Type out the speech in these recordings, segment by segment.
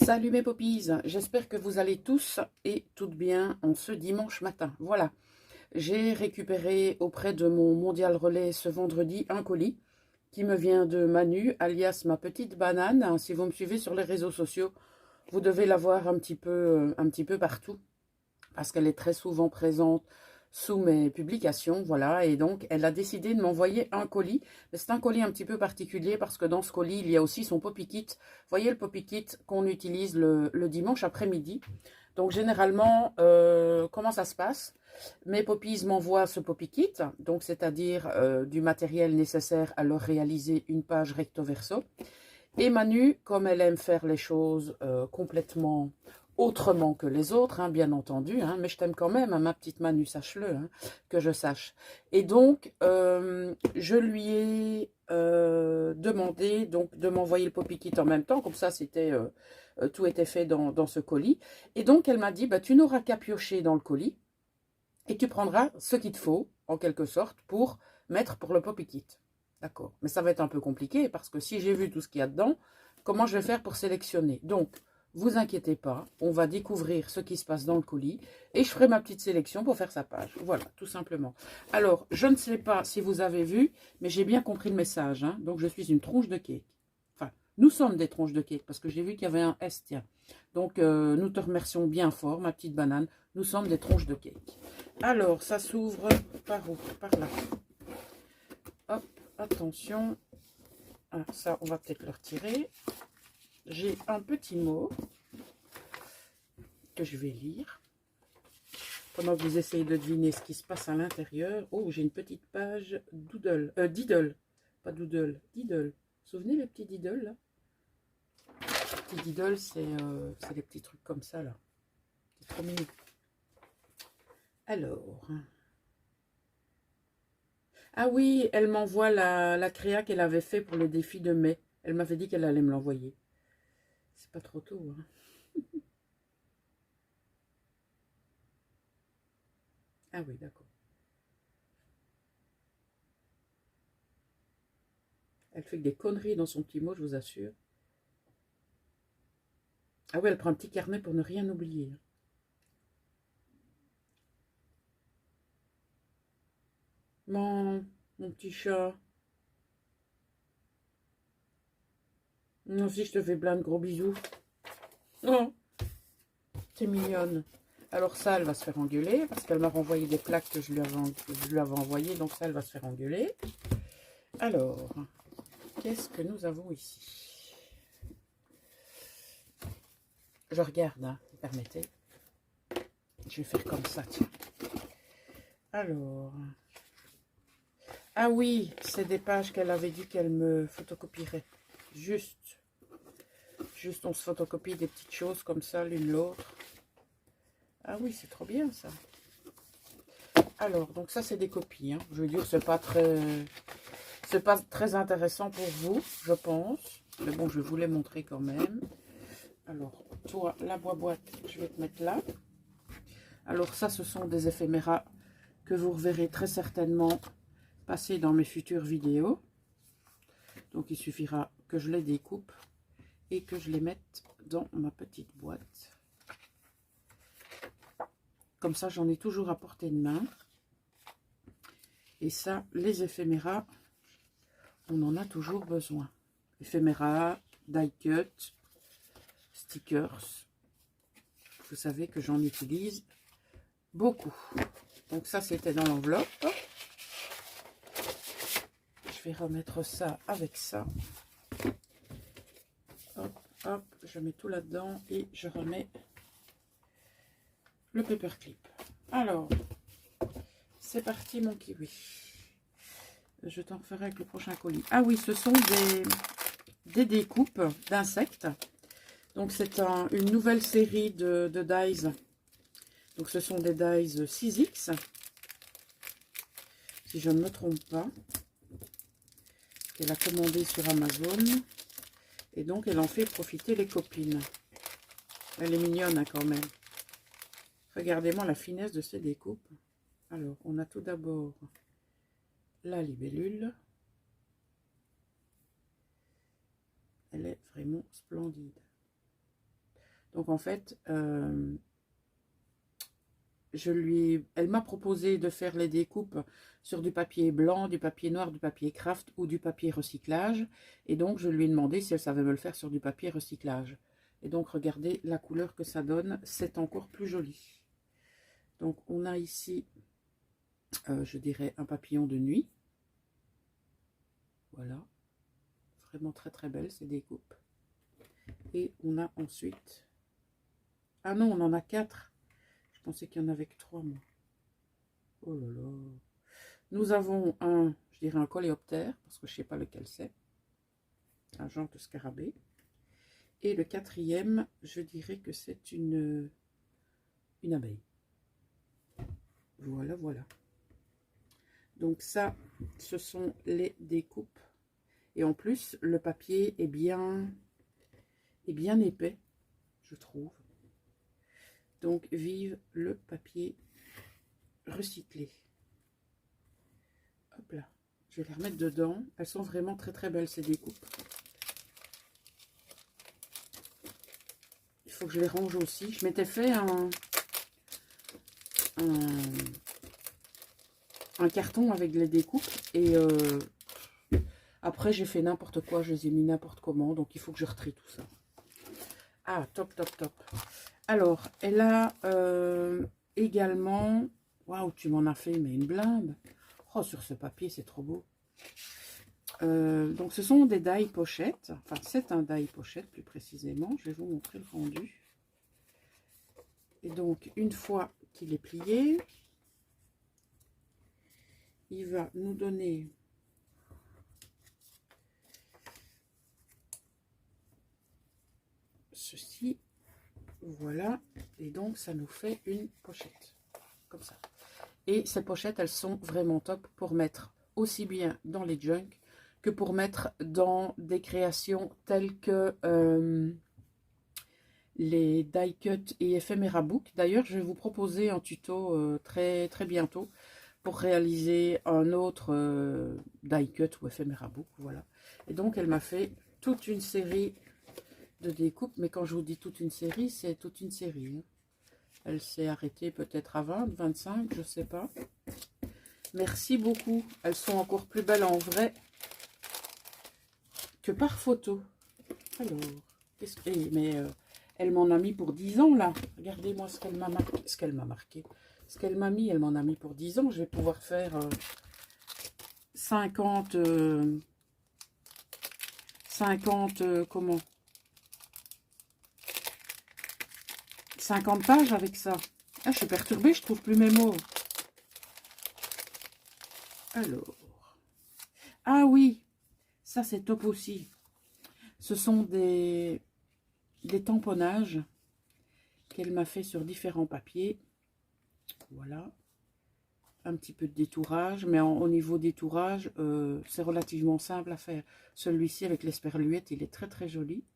Salut mes poppies, j'espère que vous allez tous et toutes bien en ce dimanche matin. Voilà, j'ai récupéré auprès de mon Mondial Relais ce vendredi un colis qui me vient de Manu, alias ma petite banane. Si vous me suivez sur les réseaux sociaux, vous devez la voir un petit peu partout parce qu'elle est très souvent présente sous mes publications, voilà, et donc elle a décidé de m'envoyer un colis. C'est un colis un petit peu particulier parce que dans ce colis, il y a aussi son Poppy Kit. Vous voyez le Poppy Kit qu'on utilise le dimanche après-midi. Donc généralement, comment ça se passe? Mes poppies m'envoient ce Poppy Kit, donc c'est-à-dire du matériel nécessaire à leur réaliser une page recto verso. Et Manu, comme elle aime faire les choses complètement autrement que les autres, hein, bien entendu, hein, mais je t'aime quand même, hein, ma petite Manu, sache-le, hein, que je sache. Et donc, je lui ai demandé donc, de m'envoyer le Poppy Kit en même temps, comme ça, tout était fait dans ce colis. Et donc, elle m'a dit, bah, tu n'auras qu'à piocher dans le colis et tu prendras ce qu'il te faut, en quelque sorte, pour mettre pour le Poppy Kit. D'accord. Mais ça va être un peu compliqué parce que si j'ai vu tout ce qu'il y a dedans, comment je vais faire pour sélectionner? Donc, vous inquiétez pas, on va découvrir ce qui se passe dans le colis et je ferai ma petite sélection pour faire sa page. Voilà, tout simplement. Alors, je ne sais pas si vous avez vu, mais j'ai bien compris le message. Hein. Donc, je suis une tronche de cake. Enfin, nous sommes des tronches de cake parce que j'ai vu qu'il y avait un S, tiens. Donc, nous te remercions bien fort, ma petite banane. Nous sommes des tronches de cake. Alors, ça s'ouvre par où? Par là. Hop. Attention, ah, ça on va peut-être le retirer. J'ai un petit mot que je vais lire pendant que vous essayez de deviner ce qui se passe à l'intérieur. Oh, j'ai une petite page doodle, diddle, pas doodle, diddle. Vous vous souvenez les petits diddle là? Les petits diddle, c'est des petits trucs comme ça là. C'est trop mignon. Alors, ah oui, elle m'envoie la créa qu'elle avait fait pour le défi de mai. Elle m'avait dit qu'elle allait me l'envoyer. C'est pas trop tôt, hein. Ah oui, d'accord. Elle fait des conneries dans son petit mot, je vous assure. Ah oui, elle prend un petit carnet pour ne rien oublier. Mon petit chat. Moi aussi, je te fais plein de gros bisous. Oh, t'es mignonne. Alors ça, elle va se faire engueuler parce qu'elle m'a renvoyé des plaques que je lui avais envoyées. Donc ça, elle va se faire engueuler. Alors, qu'est-ce que nous avons ici? Je regarde, hein, vous permettez. Je vais faire comme ça, tiens. Alors, ah oui, c'est des pages qu'elle avait dit qu'elle me photocopierait. Juste, on se photocopie des petites choses comme ça, l'une l'autre. Ah oui, c'est trop bien ça. Alors, donc ça, c'est des copies. Hein. Je veux dire, c'est pas très intéressant pour vous, je pense. Mais bon, je vais vous les montrer quand même. Alors, toi, la boîte, je vais te mettre là. Alors ça, ce sont des éphéméras que vous reverrez très certainement passer dans mes futures vidéos. Donc, il suffira que je les découpe et que je les mette dans ma petite boîte. Comme ça, j'en ai toujours à portée de main. Et ça, les éphéméras, on en a toujours besoin. Éphéméras, die cut, stickers. Vous savez que j'en utilise beaucoup. Donc ça, c'était dans l'enveloppe. Je vais remettre ça avec ça. Hop, hop, je mets tout là-dedans et je remets le paperclip. Alors, c'est parti mon kiwi. Je t'en ferai avec le prochain colis. Ah oui, ce sont des découpes d'insectes. Donc c'est une nouvelle série de dies. Donc ce sont des dies 6X. Si je ne me trompe pas. Elle a commandé sur Amazon. Et donc elle en fait profiter les copines. Elle est mignonne hein, quand même. Regardez-moi la finesse de ces découpes. Alors, on a tout d'abord la libellule. Elle est vraiment splendide. Donc en fait, elle m'a proposé de faire les découpes sur du papier blanc, du papier noir, du papier craft ou du papier recyclage. Et donc je lui ai demandé si elle savait me le faire sur du papier recyclage. Et donc regardez la couleur que ça donne, c'est encore plus joli. Donc on a ici, je dirais, un papillon de nuit. Voilà, vraiment très très belle ces découpes. Et on a ensuite, ah non, on en a 4. Je pensais qu'il y en avait que 3 moi. Oh là là. Nous avons un, je dirais un coléoptère, parce que je ne sais pas lequel c'est. Un genre de scarabée. Et le 4e, je dirais que c'est une abeille. Voilà, voilà. Donc ça, ce sont les découpes. Et en plus, le papier est bien épais, je trouve. Donc, vive le papier recyclé. Hop là. Je vais les remettre dedans. Elles sont vraiment très très belles ces découpes. Il faut que je les range aussi. Je m'étais fait un carton avec les découpes. Et après, j'ai fait n'importe quoi. Je les ai mis n'importe comment. Donc, il faut que je retrie tout ça. Ah, top, top, top. Alors, elle a également... Waouh, tu m'en as fait, mais une blinde. Oh, sur ce papier, c'est trop beau. Donc, ce sont des die pochettes. Enfin, c'est un die pochette, plus précisément. Je vais vous montrer le rendu. Et donc, une fois qu'il est plié, il va nous donner... ceci. Voilà. Et donc, ça nous fait une pochette. Comme ça. Et ces pochettes, elles sont vraiment top pour mettre aussi bien dans les junks que pour mettre dans des créations telles que les die cut et ephemera book. D'ailleurs, je vais vous proposer un tuto très très bientôt pour réaliser un autre die cut ou ephemera book. Voilà. Et donc, elle m'a fait toute une série de découpes. Mais quand je vous dis toute une série, c'est toute une série. Hein. Elle s'est arrêtée peut-être à 20, 25, je ne sais pas. Merci beaucoup. Elles sont encore plus belles en vrai que par photo. Alors, qu'est-ce que... mais elle m'en a mis pour 10 ans, là. Regardez-moi ce qu'elle m'a marqué. Ce qu'elle m'a marqué. Ce qu'elle m'a mis, elle m'en a mis pour 10 ans. Je vais pouvoir faire 50... comment 50 pages avec ça. Ah, je suis perturbée, je trouve plus mes mots. Alors. Ah oui, ça c'est top aussi. Ce sont des tamponnages qu'elle m'a fait sur différents papiers. Voilà. Un petit peu de détourage, mais au niveau détourage, c'est relativement simple à faire. Celui-ci avec l'esperluette, il est très très joli.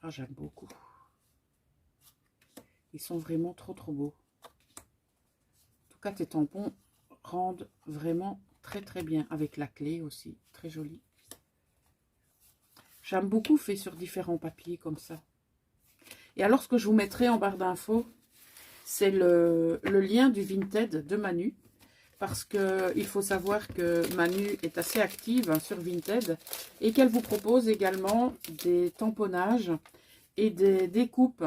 Ah, j'aime beaucoup. Ils sont vraiment trop trop beaux. En tout cas, tes tampons rendent vraiment très très bien. Avec la clé aussi, très joli. J'aime beaucoup fait sur différents papiers comme ça. Et alors, ce que je vous mettrai en barre d'infos, c'est le lien du Vinted de Manu. Parce qu'il faut savoir que Manu est assez active sur Vinted et qu'elle vous propose également des tamponnages et des découpes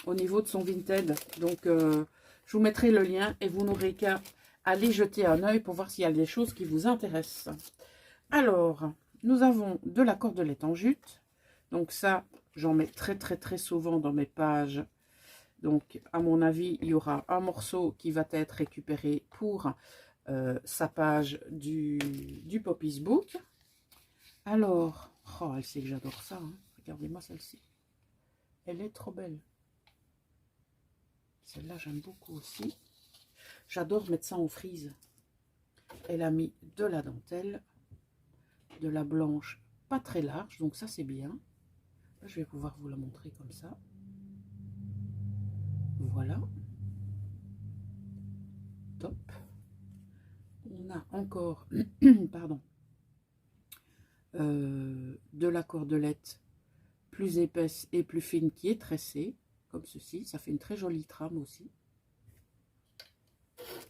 au niveau de son Vinted. Donc, je vous mettrai le lien et vous n'aurez qu'à aller jeter un œil pour voir s'il y a des choses qui vous intéressent. Alors, nous avons de la cordelette en jute. Donc ça, j'en mets très très très souvent dans mes pages. Donc, à mon avis, il y aura un morceau qui va être récupéré pour sa page du Poppy's Book. Alors, oh, elle sait que j'adore ça. Hein. Regardez-moi celle-ci. Elle est trop belle. Celle-là, j'aime beaucoup aussi. J'adore mettre ça en frise. Elle a mis de la dentelle, de la blanche, pas très large, donc ça c'est bien. Là, je vais pouvoir vous la montrer comme ça. Voilà. Top. On a encore, pardon, de la cordelette plus épaisse et plus fine qui est tressée, comme ceci. Ça fait une très jolie trame aussi.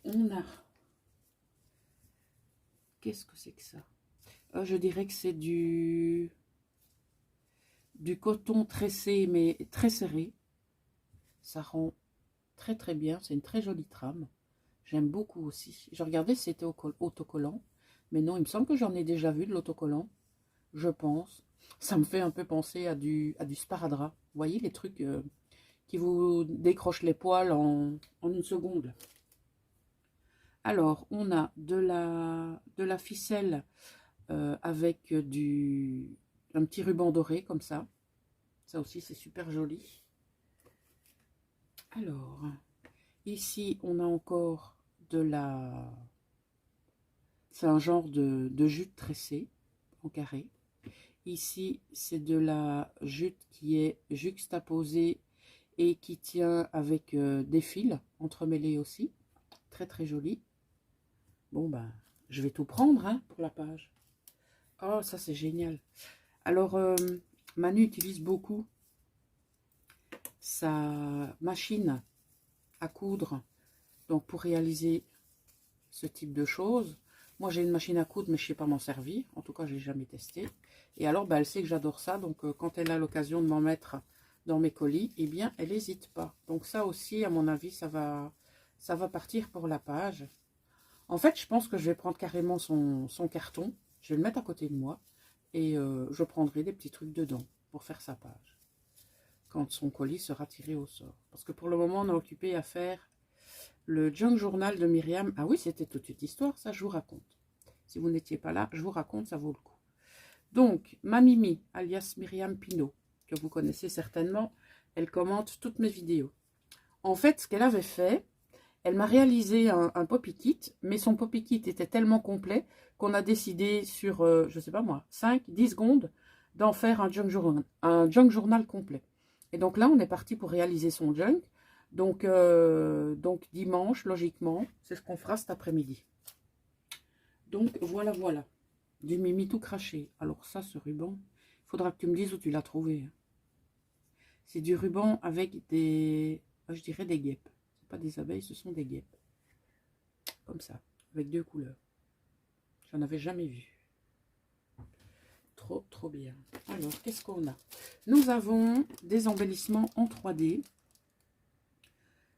On a... Qu'est-ce que c'est que ça? Je dirais que c'est du coton tressé, mais très serré. Ça rend très très bien. C'est une très jolie trame. J'aime beaucoup aussi. Je regardais si c'était autocollant. Mais non, il me semble que j'en ai déjà vu de l'autocollant. Je pense. Ça me fait un peu penser à du sparadrap. Vous voyez les trucs qui vous décrochent les poils en une seconde. Alors, on a de la ficelle avec un petit ruban doré comme ça. Ça aussi, c'est super joli. Alors, ici, on a encore c'est un genre de jute tressée en carré. Ici, c'est de la jute qui est juxtaposée et qui tient avec des fils entremêlés aussi. Très, très joli. Bon, ben, je vais tout prendre hein, pour la page. Oh, ça, c'est génial. Alors, Manu utilise beaucoup sa machine à coudre donc pour réaliser ce type de choses. Moi, j'ai une machine à coudre, mais je ne sais pas m'en servir. En tout cas, je n'ai jamais testé. Et alors, ben, elle sait que j'adore ça. Donc, quand elle a l'occasion de m'en mettre dans mes colis, eh bien, elle n'hésite pas. Donc, ça aussi, à mon avis, ça va partir pour la page. En fait, je pense que je vais prendre carrément son carton. Je vais le mettre à côté de moi. Et je prendrai des petits trucs dedans pour faire sa page. Quand son colis sera tiré au sort. Parce que pour le moment, on est occupé à faire le junk journal de Myriam. Ah oui, c'était toute une histoire, ça, je vous raconte. Si vous n'étiez pas là, je vous raconte, ça vaut le coup. Donc, ma Mimi, alias Myriam Pinault, que vous connaissez certainement, elle commente toutes mes vidéos. En fait, ce qu'elle avait fait, elle m'a réalisé un Poppy Kit, mais son Poppy Kit était tellement complet qu'on a décidé sur, je sais pas moi, 5-10 secondes, d'en faire un junk journal complet. Et donc là, on est parti pour réaliser son junk. Donc dimanche, logiquement, c'est ce qu'on fera cet après-midi. Donc voilà, voilà. Du Mimi tout craché. Alors ça, ce ruban, il faudra que tu me dises où tu l'as trouvé. C'est du ruban avec des, je dirais des guêpes. Ce pas des abeilles, ce sont des guêpes. Comme ça, avec 2 couleurs. J'en avais jamais vu. Trop, trop bien. Alors, qu'est-ce qu'on a? Nous avons des embellissements en 3D.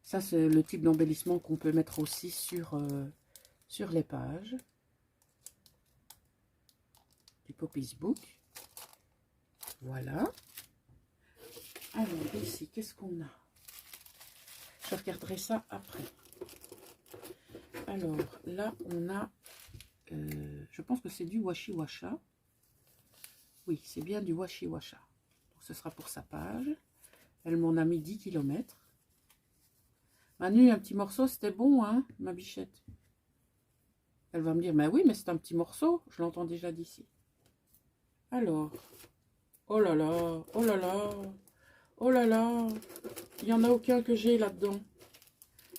Ça, c'est le type d'embellissement qu'on peut mettre aussi sur les pages. Du Poppy's Book. Voilà. Alors, ici, qu'est-ce qu'on a? Je regarderai ça après. Alors, là, on a... je pense que c'est du Washi Washa. Oui, c'est bien du Washi Washa. Donc, ce sera pour sa page. Elle m'en a mis 10 km. Manu, un petit morceau, c'était bon, hein, ma bichette. Elle va me dire, mais oui, mais c'est un petit morceau. Je l'entends déjà d'ici. Alors, oh là là, oh là là, oh là là. Il n'y en a aucun que j'ai là-dedans.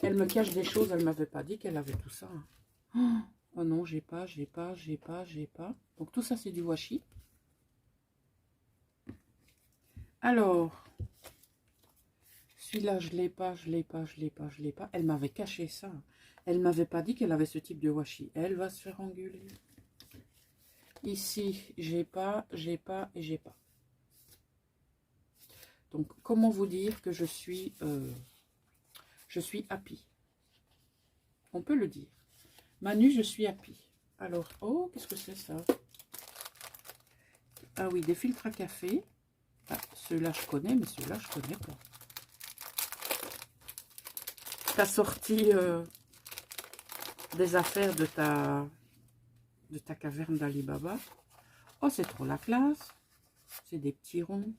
Elle me cache des choses, elle ne m'avait pas dit qu'elle avait tout ça. Oh non, j'ai pas. Donc tout ça, c'est du washi. Alors, celui-là, je l'ai pas. Elle m'avait caché ça. Elle m'avait pas dit qu'elle avait ce type de washi. Elle va se faire engueuler. Ici, j'ai pas. Donc, comment vous dire que je suis happy. On peut le dire. Manu, je suis happy. Alors, oh, qu'est-ce que c'est ça? Ah oui, des filtres à café. Ah, ceux-là, je connais, mais ceux-là, je connais pas. Tu as sorti des affaires de ta caverne d'Alibaba. Oh, c'est trop la classe. C'est des petits ronds.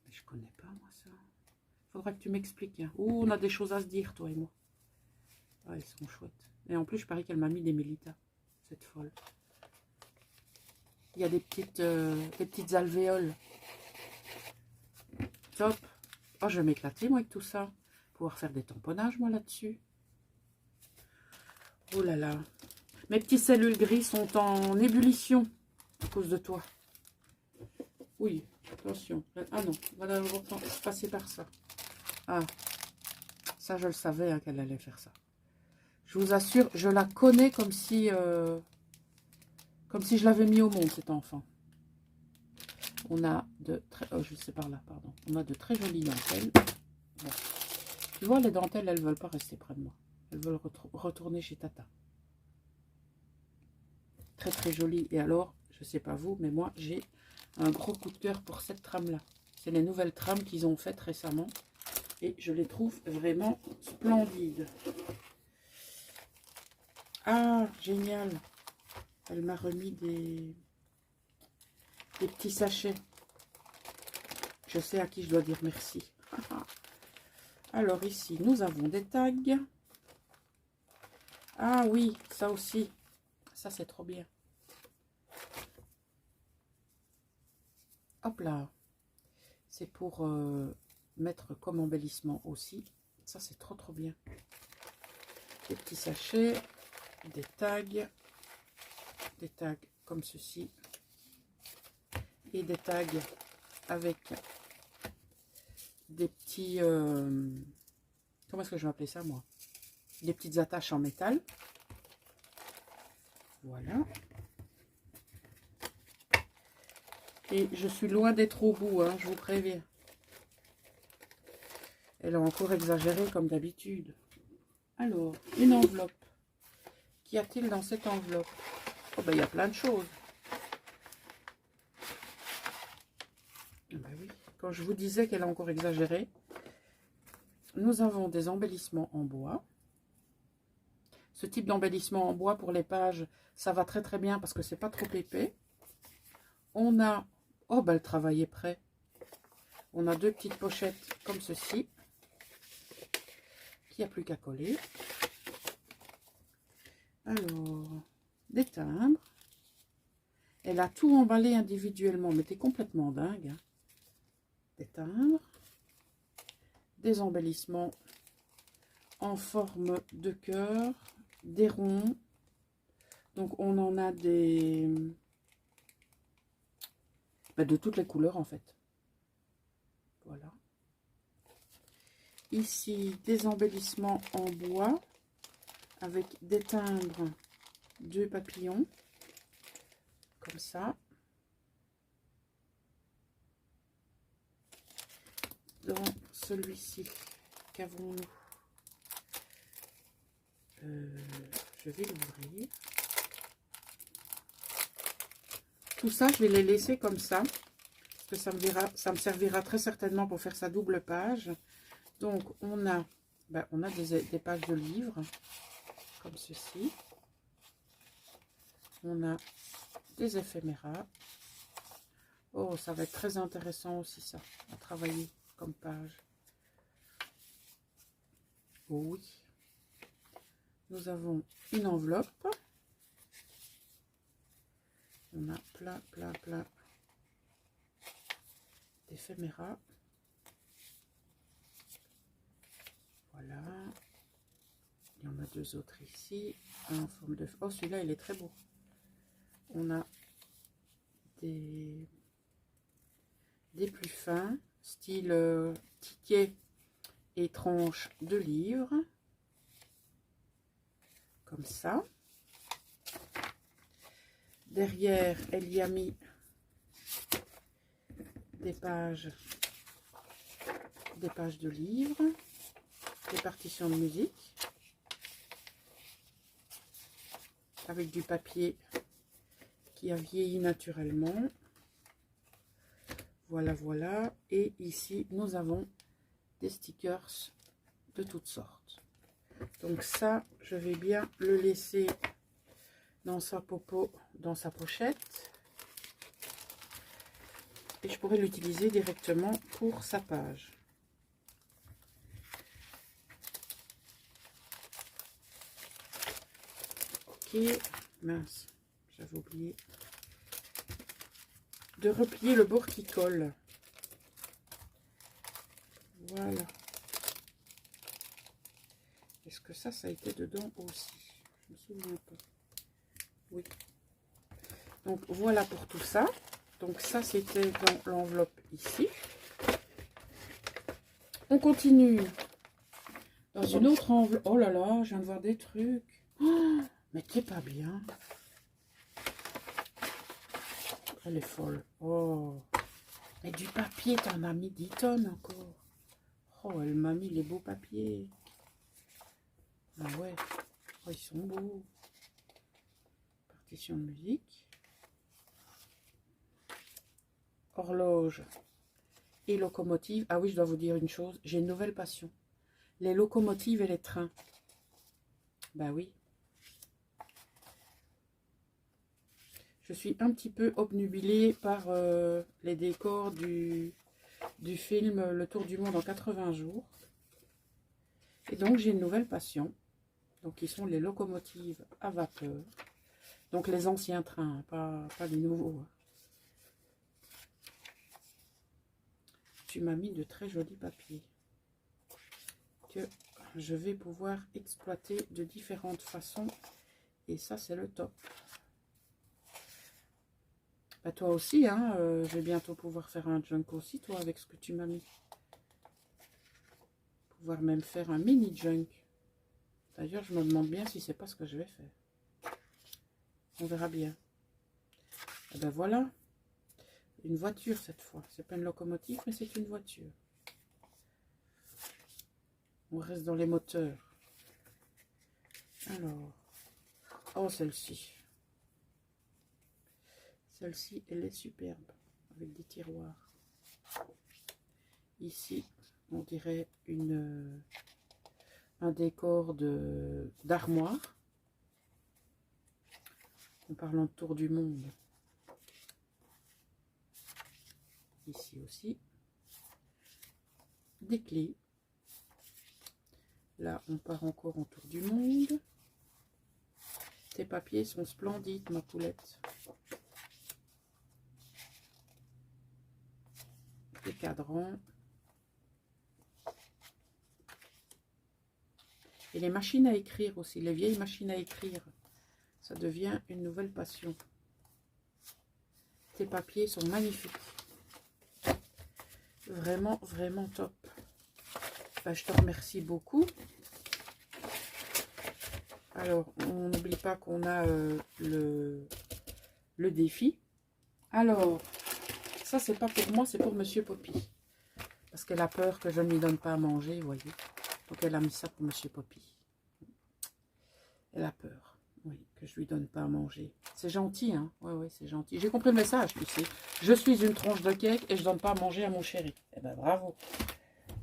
Mais je connais pas, moi, ça. Faudra que tu m'expliques. Hein. Oh, on a des choses à se dire, toi et moi. Ah, elles sont chouettes. Et en plus, je parie qu'elle m'a mis des mélitas. Cette folle. Il y a des petites alvéoles. Top. Oh, je vais m'éclater, moi, avec tout ça. Pouvoir faire des tamponnages, moi, là-dessus. Oh là là. Mes petites cellules grises sont en ébullition à cause de toi. Oui, attention. Ah non, on va d'abord passer par ça. Ah, ça je le savais hein, qu'elle allait faire ça. Je vous assure, je la connais comme si je l'avais mis au monde, cet enfant. On a de très... Oh, je sais par là, pardon. On a de très jolies dentelles. Bon. Tu vois, les dentelles, elles ne veulent pas rester près de moi. Elles veulent retourner chez Tata. Très, très jolie. Et alors, je ne sais pas vous, mais moi, j'ai un gros coup de cœur pour cette trame-là. C'est les nouvelles trames qu'ils ont faites récemment. Et je les trouve vraiment splendides. Ah, génial. Elle m'a remis des petits sachets. Je sais à qui je dois dire merci. Alors ici, nous avons des tags. Ah oui, ça aussi. Ça, c'est trop bien. Hop là. C'est pour mettre comme embellissement aussi. Ça, c'est trop, trop bien. Des petits sachets, des tags comme ceci. Et des tags avec des petits... comment est-ce que je vais appeler ça, moi? Des petites attaches en métal. Voilà. Et je suis loin d'être au bout, hein, je vous préviens. Elle a encore exagéré comme d'habitude. Alors, une enveloppe. Qu'y a-t-il dans cette enveloppe? Oh ben, il y a plein de choses. Ben oui, quand je vous disais qu'elle a encore exagéré, nous avons des embellissements en bois. Ce type d'embellissement en bois pour les pages, ça va très très bien parce que c'est pas trop épais. On a, oh ben le travail est prêt. On a deux petites pochettes comme ceci, qui a plus qu'à coller. Alors, des timbres. Elle a tout emballé individuellement, mais t'es complètement dingue. Hein. Des timbres, des embellissements en forme de cœur, des ronds. Donc on en a des de toutes les couleurs en fait. Voilà. Ici des embellissements en bois avec des timbres de papillons comme ça. Dans celui-ci, qu'avons-nous? Je vais l'ouvrir. Tout ça, je vais les laisser comme ça. Parce que ça me servira très certainement pour faire sa double page. Donc, on a des pages de livres, comme ceci. On a des éphéméras. Oh, ça va être très intéressant aussi, ça, à travailler comme page. Oh oui. Nous avons une enveloppe. On a plein d'éphéméras. Voilà. Il y en a deux autres ici. Un en forme de... Oh, celui-là, il est très beau. On a des plus fins, style ticket et tranche de livres. Comme ça. Derrière, elle y a mis des pages de livres, des partitions de musique, avec du papier qui a vieilli naturellement. Voilà, voilà. Et ici, nous avons des stickers de toutes sortes. Donc ça, je vais bien le laisser dans sa popo, dans sa pochette. Et je pourrais l'utiliser directement pour sa page. Ok, mince, j'avais oublié de replier le bord qui colle. Voilà. Est-ce que ça a été dedans aussi? Je me souviens pas. Oui. Donc voilà pour tout ça. Donc ça, c'était dans l'enveloppe ici. On continue dans une autre enveloppe. Oh là là, je viens de voir des trucs. Oh, mais t'es pas bien. Elle est folle. Oh, mais du papier, t'en as mis 10 tonnes encore. Oh, elle m'a mis les beaux papiers. Ah ouais, oh, ils sont beaux. Partition de musique. Horloge et locomotive. Ah oui, je dois vous dire une chose, j'ai une nouvelle passion. Les locomotives et les trains. Bah oui. Je suis un petit peu obnubilée par les décors du film Le Tour du Monde en 80 jours. Et donc, j'ai une nouvelle passion. Donc, qui sont les locomotives à vapeur. Donc, les anciens trains, pas les nouveaux. Tu m'as mis de très jolis papiers que je vais pouvoir exploiter de différentes façons. Et ça, c'est le top. Bah, toi aussi, hein, je vais bientôt pouvoir faire un junk aussi, toi, avec ce que tu m'as mis. Pouvoir même faire un mini junk. D'ailleurs, je me demande bien si c'est pas ce que je vais faire. On verra bien. Et ben voilà. Une voiture cette fois. C'est pas une locomotive, mais c'est une voiture. On reste dans les moteurs. Alors. Oh, celle-ci. Celle-ci, elle est superbe. Avec des tiroirs. Ici, on dirait un décor d'armoire. En parlant de tour du monde. Ici aussi. Des clés. Là, on part encore en tour du monde. Tes papiers sont splendides, ma poulette. Des cadrans. Et les machines à écrire aussi, les vieilles machines à écrire. Ça devient une nouvelle passion. Tes papiers sont magnifiques. Vraiment, vraiment top. Ben, je te remercie beaucoup. Alors, on n'oublie pas qu'on a le défi. Alors, ça, c'est pas pour moi, c'est pour Monsieur Poppy. Parce qu'elle a peur que je ne lui donne pas à manger, vous voyez. Donc, elle a mis ça pour Monsieur Poppy. Elle a peur, oui, que je lui donne pas à manger. C'est gentil, hein. Oui, oui, c'est gentil. J'ai compris le message, tu sais. Je suis une tronche de cake et je donne pas à manger à mon chéri. Eh ben, bravo.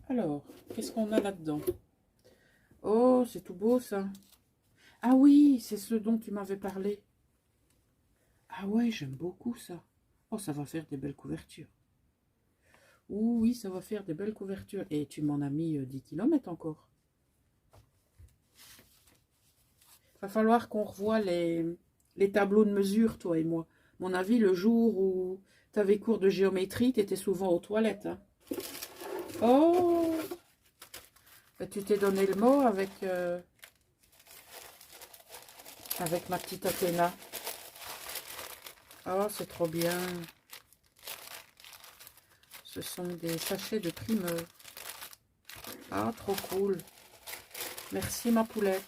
Alors, qu'est-ce qu'on a là-dedans? Oh, c'est tout beau, ça. Ah oui, c'est ce dont tu m'avais parlé. Ah ouais, j'aime beaucoup ça. Oh, ça va faire des belles couvertures. Oui, ça va faire des belles couvertures. Et tu m'en as mis 10 km encore. Va falloir qu'on revoie les tableaux de mesure, toi et moi. À mon avis, le jour où tu avais cours de géométrie, tu étais souvent aux toilettes. Hein. Oh, ben, tu t'es donné le mot avec ma petite Athéna. Oh, c'est trop bien. Ce sont des sachets de primeur. Ah, trop cool. Merci, ma poulette.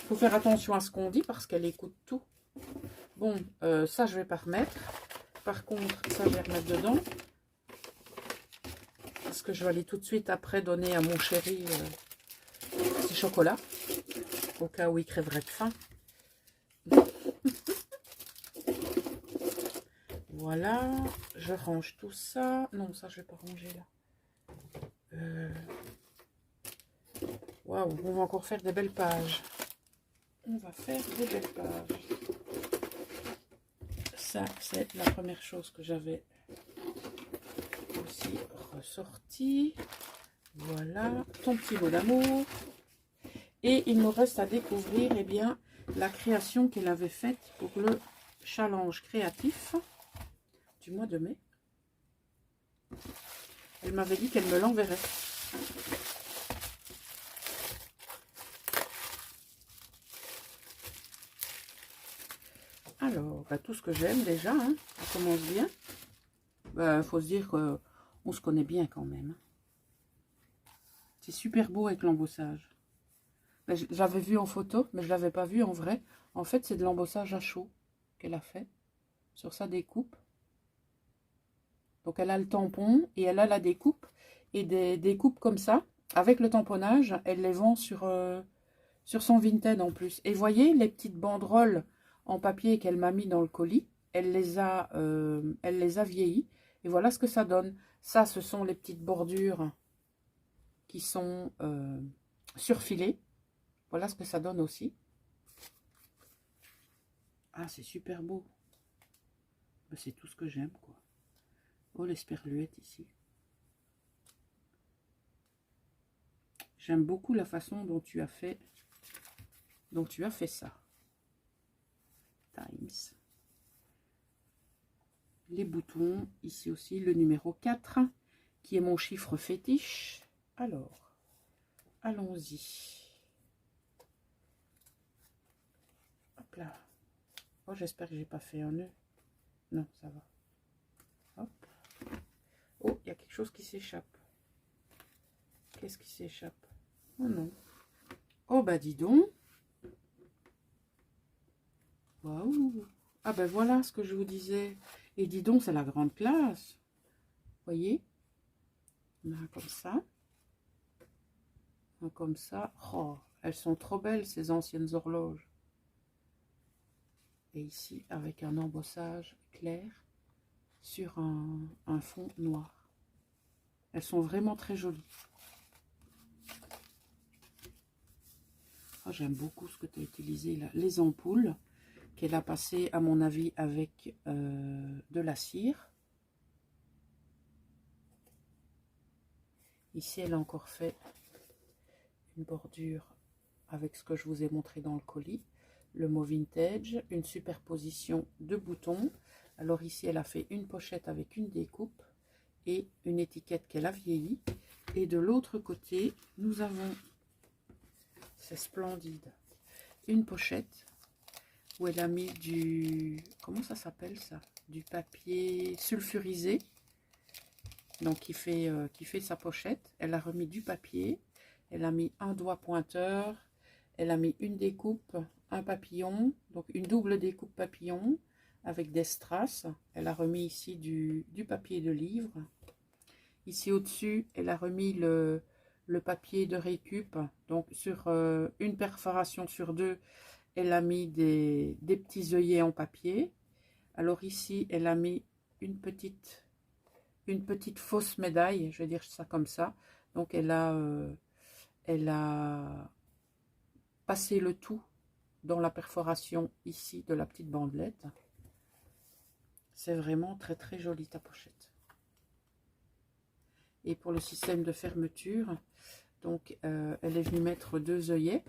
Faut faire attention à ce qu'on dit parce qu'elle écoute tout. Bon, ça, je vais pas remettre. Par contre, ça, je vais remettre dedans. Parce que je vais aller tout de suite après donner à mon chéri ses chocolats. Au cas où il crèverait de faim. Voilà, je range tout ça. Non, ça, je vais pas ranger là. Waouh, on va encore faire des belles pages. On va faire des belles pages. Ça, c'est la première chose que j'avais aussi ressorti. Voilà, ton petit mot d'amour. Et il me reste à découvrir eh bien, la création qu'elle avait faite pour le challenge créatif du mois de mai. Elle m'avait dit qu'elle me l'enverrait. Alors, bah, tout ce que j'aime déjà, hein, ça commence bien. Bah, faut se dire qu'on se connaît bien quand même. C'est super beau avec l'embossage. J'avais vu en photo, mais je ne l'avais pas vu en vrai. En fait, c'est de l'embossage à chaud qu'elle a fait sur sa découpe. Donc, elle a le tampon et elle a la découpe. Et des découpes comme ça, avec le tamponnage, elle les vend sur son Vinted en plus. Et voyez les petites banderoles en papier qu'elle m'a mis dans le colis. Elle les a vieillies. Et voilà ce que ça donne. Ça, ce sont les petites bordures qui sont surfilées. Voilà ce que ça donne aussi. Ah, c'est super beau. C'est tout ce que j'aime, quoi. Oh, l'esperluette ici. J'aime beaucoup la façon dont tu as fait ça. Times. Les boutons, ici aussi le numéro 4, qui est mon chiffre fétiche. Alors, allons-y. Hop là. Oh, j'espère que j'ai pas fait un nœud. Non, ça va. Hop. Oh, il y a quelque chose qui s'échappe. Qu'est-ce qui s'échappe? Oh non. Oh, bah dis donc. Waouh. Ah ben voilà ce que je vous disais. Et dis donc, c'est la grande classe. Voyez? On a un comme ça. Un comme ça. Oh, elles sont trop belles, ces anciennes horloges. Et ici, avec un embossage clair sur un fond noir. Elles sont vraiment très jolies. Oh, j'aime beaucoup ce que tu as utilisé là. Les ampoules qu'elle a passées, à mon avis, avec de la cire. Ici, elle a encore fait une bordure avec ce que je vous ai montré dans le colis. Le mot vintage, une superposition de boutons. Alors ici, elle a fait une pochette avec une découpe et une étiquette qu'elle a vieillie. Et de l'autre côté, nous avons, c'est splendide, une pochette où elle a mis du, comment ça s'appelle ça? Du papier sulfurisé. Donc qui fait sa pochette. Elle a remis du papier. Elle a mis un doigt pointeur. Elle a mis une découpe, un papillon. Donc une double découpe papillon avec des strass. Elle a remis ici du papier de livre. Ici au-dessus, elle a remis le papier de récup. Donc sur une perforation sur deux, elle a mis des petits œillets en papier. Alors ici, elle a mis une petite fausse médaille, je vais dire ça comme ça. Donc elle a passé le tout dans la perforation ici de la petite bandelette. C'est vraiment très très joli ta pochette. Et pour le système de fermeture, donc elle est venue mettre deux œillets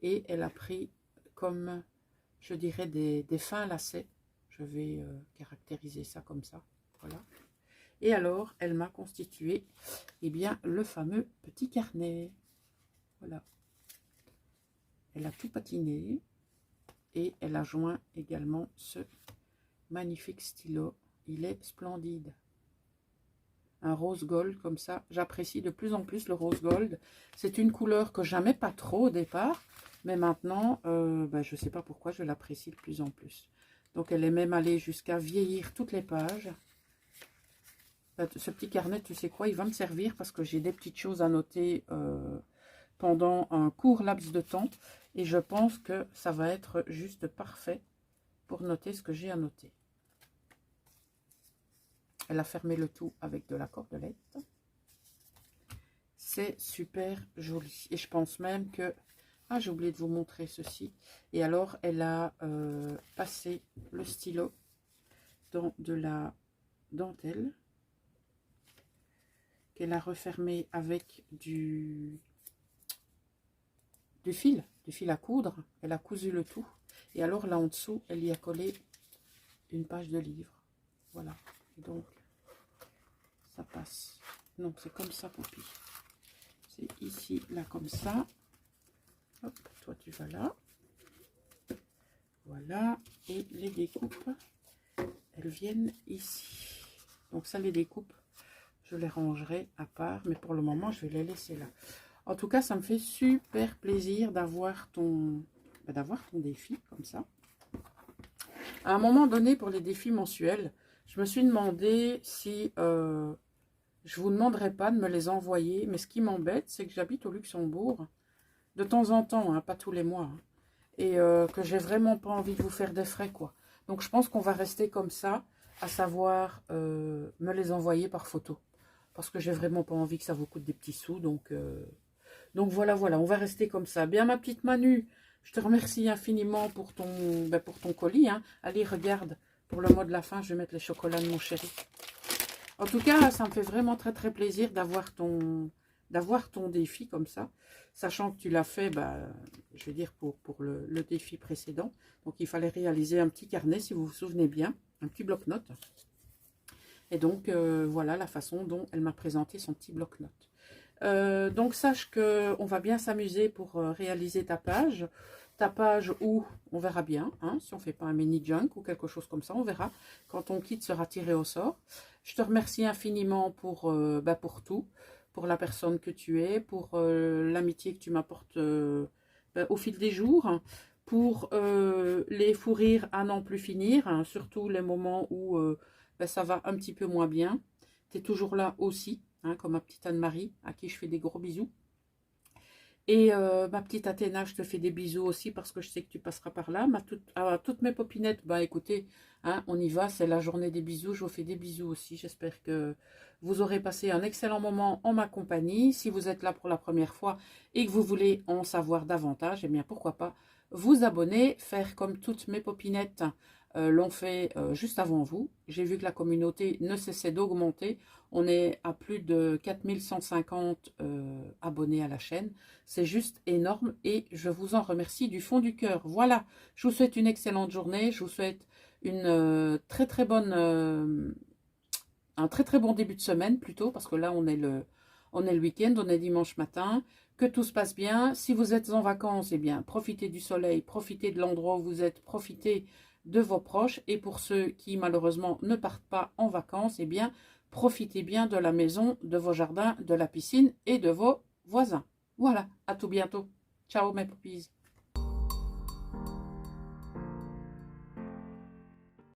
et elle a pris comme, je dirais, des fins lacets. Je vais caractériser ça comme ça, voilà. Et alors, elle m'a constitué, eh bien, le fameux petit carnet. Voilà. Elle a tout patiné et elle a joint également ce magnifique stylo. Il est splendide. Un rose gold comme ça. J'apprécie de plus en plus le rose gold. C'est une couleur que j'aimais pas trop au départ, mais maintenant, ben, je ne sais pas pourquoi, je l'apprécie de plus en plus. Donc, elle est même allée jusqu'à vieillir toutes les pages. Ce petit carnet, tu sais quoi, il va me servir parce que j'ai des petites choses à noter pendant un court laps de temps. Et je pense que ça va être juste parfait pour noter ce que j'ai à noter. Elle a fermé le tout avec de la cordelette. C'est super joli. Et je pense même que... Ah, j'ai oublié de vous montrer ceci. Et alors, elle a passé le stylo dans de la dentelle. Elle a refermé avec du fil à coudre. Elle a cousu le tout. Et alors là en dessous, elle y a collé une page de livre. Voilà. Et donc, ça passe. Non, c'est comme ça, Poupie. C'est ici, là, comme ça. Hop, toi tu vas là. Voilà. et les découpes, elles viennent ici. Donc ça, les découpes, je les rangerai à part, mais pour le moment, je vais les laisser là. En tout cas, ça me fait super plaisir d'avoir ton défi comme ça. À un moment donné, pour les défis mensuels, je me suis demandé si je vous demanderais pas de me les envoyer. Mais ce qui m'embête, c'est que j'habite au Luxembourg de temps en temps, hein, pas tous les mois. Hein, et que j'ai vraiment pas envie de vous faire des frais, quoi. Donc, je pense qu'on va rester comme ça, à savoir me les envoyer par photo. Parce que j'ai vraiment pas envie que ça vous coûte des petits sous. Donc voilà, on va rester comme ça. Bien, ma petite Manu, je te remercie infiniment pour ton colis. Hein. Allez, regarde, pour le mois de la fin, je vais mettre les chocolats de mon chéri. En tout cas, ça me fait vraiment très très plaisir d'avoir ton défi comme ça. Sachant que tu l'as fait, je veux dire, pour le défi précédent. Donc, il fallait réaliser un petit carnet, si vous vous souvenez bien, un petit bloc-notes. Et donc, voilà la façon dont elle m'a présenté son petit bloc-notes. Donc, sache qu'on va bien s'amuser pour réaliser ta page. Ta page où, on verra bien, hein, si on ne fait pas un mini junk ou quelque chose comme ça, on verra quand ton kit sera tiré au sort. Je te remercie infiniment pour tout, pour la personne que tu es, pour l'amitié que tu m'apportes au fil des jours, pour les fous rires à n'en plus finir, hein, surtout les moments où ça va un petit peu moins bien. Tu es toujours là aussi, hein, comme ma petite Anne-Marie, à qui je fais des gros bisous. Et ma petite Athéna, je te fais des bisous aussi parce que je sais que tu passeras par là. Toutes mes popinettes, écoutez, hein, on y va, c'est la journée des bisous. Je vous fais des bisous aussi. J'espère que vous aurez passé un excellent moment en ma compagnie. Si vous êtes là pour la première fois et que vous voulez en savoir davantage, eh bien pourquoi pas vous abonner, faire comme toutes mes popinettes l'ont fait juste avant vous. J'ai vu que la communauté ne cessait d'augmenter. On est à plus de 4150 abonnés à la chaîne. C'est juste énorme et je vous en remercie du fond du cœur. Voilà, je vous souhaite une excellente journée. Je vous souhaite une un très très bon début de semaine plutôt, parce que là on est le week-end, on est dimanche matin. Que tout se passe bien. Si vous êtes en vacances, eh bien profitez du soleil, profitez de l'endroit où vous êtes, profitez de vos proches. Et pour ceux qui malheureusement ne partent pas en vacances, eh bien profitez bien de la maison, de vos jardins, de la piscine et de vos voisins. Voilà, à tout bientôt. Ciao mes pupilles.